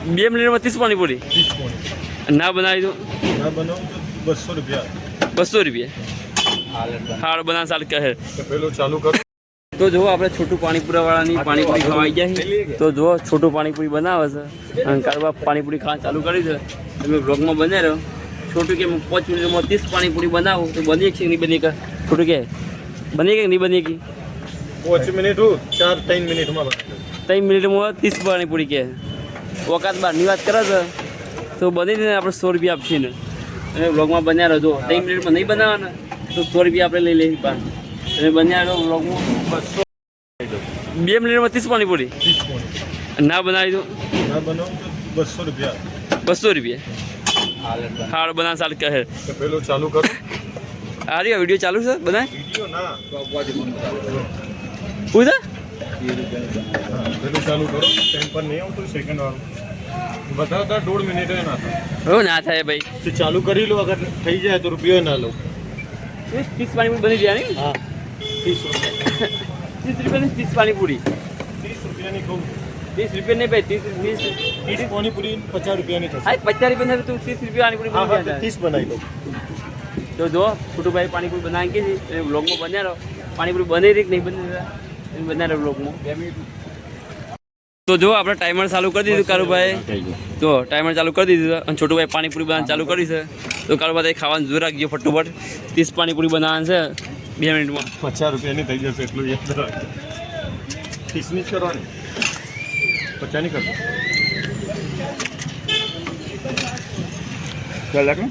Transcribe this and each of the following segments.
2 મિનિટમાં 30 પાણીપુરી 30 પાણી ના બનાવી દો ના બનાવું તો 200 રૂપિયા 200 રૂપિયા હાલ બના સાલ કહે તો પેલું ચાલુ કરો તો જો આપણે છોટું પાણીપુરીવાળાની પાણીપુરી ખવાઈ જાય તો જો છોટું પાણીપુરી બનાવે છે અને કારવા પાણીપુરી ખાવા ચાલુ કરી છે તમે બ્લોગમાં બને રહ્યો છોટું કે 5 મિનિટમાં 30 પાણીપુરી બનાવો તો બની છે કે નહીં બની કે છોટું કે બની કે નહીં બની કે 5 મિનિટ 3 મિનિટમાં બનાવી 3 મિનિટમાં 30 પાણીપુરી કે વખત બહારની વાત કરે છે તો બની ને આપણે 100 રૂપિયા આપશે ને અને બ્લોગમાં બન્યા રહો જો 3 મિનિટમાં નહીં બનાવવાના તો 100 રૂપિયા આપણે લઈ લઈએ પાછું અને બન્યા રહો બ્લોગમાં 2 મિનિટમાં 30 પાણીપુરી 30 પાણી ના બનાવી દો ના બનાવું તો 200 રૂપિયા 200 રૂપિયા હાલ બના સાલ કહે તો પેલું ચાલુ કરો આ રહ્યો વિડીયો ચાલુ છે બનાય વિડિયો ના પૂછા પેલું ચાલુ કરો ટાઈમ પર નહીં આવતું સેકન્ડ વાળું બતાવતા 1.5 મિનિટ ના થાય હો ના થાય ભાઈ તો ચાલુ કરી લો અગર થઈ જાય તો રૂપિયો ના લો 30 પાણીપુરી બની ગયા નહીં હા 30 રૂપિયાની 30 પાણીપુરી 30 રૂપિયાની કહું 30 રૂપિયા નહીં ભાઈ 30 પાણીપુરી 50 રૂપિયાની થશે હા 50 રૂપિયા તું 30 રૂપિયા પાણીપુરી હા બની હા જાય 30 બનાવી દો તો જો છોટુભાઈ પાણીપુરી બનાવી કે છે બ્લોગમાં બન્યા રહો પાણીપુરી બની રહી કે નહીં બની બન્યા રહો બ્લોગમાં 2 મિનિટ તો જો આપણે ટાઈમર ચાલુ કરી દીધું કારુભાઈ તો ટાઈમર ચાલુ કરી દીધું અને છોટુભાઈ પાણીપુરી બનાવવાનું ચાલુ કરી છે તો કારુભાઈ ખાવાનું જોર રાખજો ફટોફટ 30 પાણીપુરી બનાવવાનું છે 2 મિનિટમાં 50 રૂપિયાની થઈ જશે એટલું યાદ રાખજો 30 ની જ કરવાની 50 ની કરવાની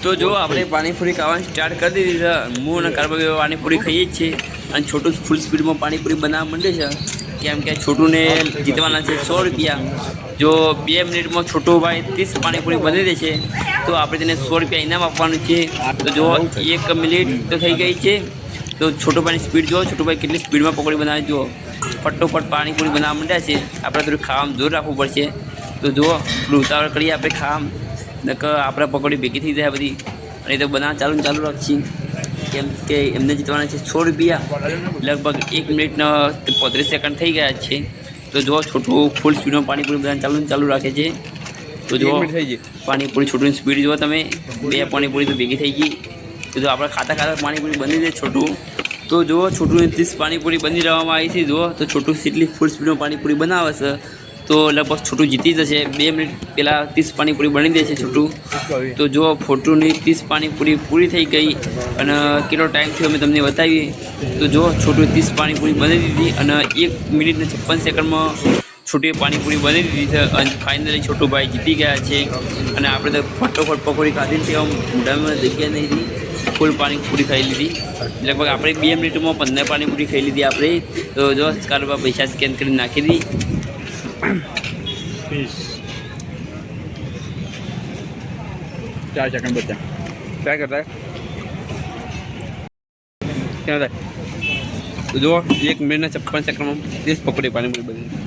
તો જો આપણે પાણીપુરી ખાવાની સ્ટાર્ટ કરી દીધી છે હું અને કારુભાઈ પાણીપુરી ખાઈએ જ છીએ અને છોટું ફૂલ સ્પીડમાં પાણીપુરી બનાવવા માંડે છે કેમ કે છોટુને જીતવાના છે 100 રૂપિયા જો 2 મિનિટમાં છોટુભાઈ 30 પાણીપુરી બની દેશે તો આપણે તેને 100 રૂપિયા ઇનામ આપવાનું છે તો જો 1 મિનિટ તો થઈ ગઈ છે તો છોટુભાઈની સ્પીડ જો છોટુભાઈ કેટલી સ્પીડમાં પકોડી બનાવી જુઓ ફટોફટ પાણીપુરી બનાવવા માંડ્યા છે આપણે થોડું ખાવામાં જોર રાખવું પડશે તો જુઓ ઉતાવળ કરીએ આપણે ખાવામાં નકર આપણે પકોડી ભેગી થઈ જાય બધી અને તો બનાવવા ચાલુ રાખીએ કેમ કે એમને જીતવાના છે 100 રૂપિયા લગભગ 1 મિનિટના 35 સેકન્ડ થઈ ગયા છે તો જો છોટું ફૂલ સ્પીડમાં પાણીપુરી બનાવવાનું ચાલુ રાખે છે તો જો પાણીપુરી છોટુંની સ્પીડ જુઓ તમે 2 પાણીપુરી તો ભેગી થઈ ગઈ તો જો આપણે ખાતા પાણીપુરી બની જાય છોટું તો જુઓ છોટુંની 30 પાણીપુરી બની રહેવામાં આવી છે જુઓ તો છોટું કેટલી ફૂલ સ્પીડમાં પાણીપુરી બનાવે છે તો લગભગ છોટું જીતી જશે 2 મિનિટ પહેલાં 30 પાણીપુરી બની દેશે છોટું તો જો ફોટોની 30 પાણીપુરી પૂરી થઈ ગઈ અને કેટલો ટાઈમ થયો અમે તમને બતાવી તો જો છોટું 30 પાણીપુરી બની દીધી અને 1 મિનિટ ને 56 સેકન્ડમાં છોટીએ પાણીપુરી બની દીધી છે અને ફાઇનલી છોટુભાઈ જીતી ગયા છે અને આપણે તો ફટોફટ પકોડી ખાધી છે આમ મોઢામાં જગ્યા નહીં હતી ફૂલ પાણીપુરી ખાઈ લીધી લગભગ આપણે 2 મિનિટમાં 15 પાણીપુરી ખાઈ લીધી આપણે તો જો કારુભાઈ પૈસા સ્કેન કરીને નાખી દી 4 સેકન્ડ બચ્યા ટ્રાય કરતા ક્યાં થાય તો જો 1 મિનિટના 56 સેકન્ડમાં 30 પકોડી પાણીપુરી બની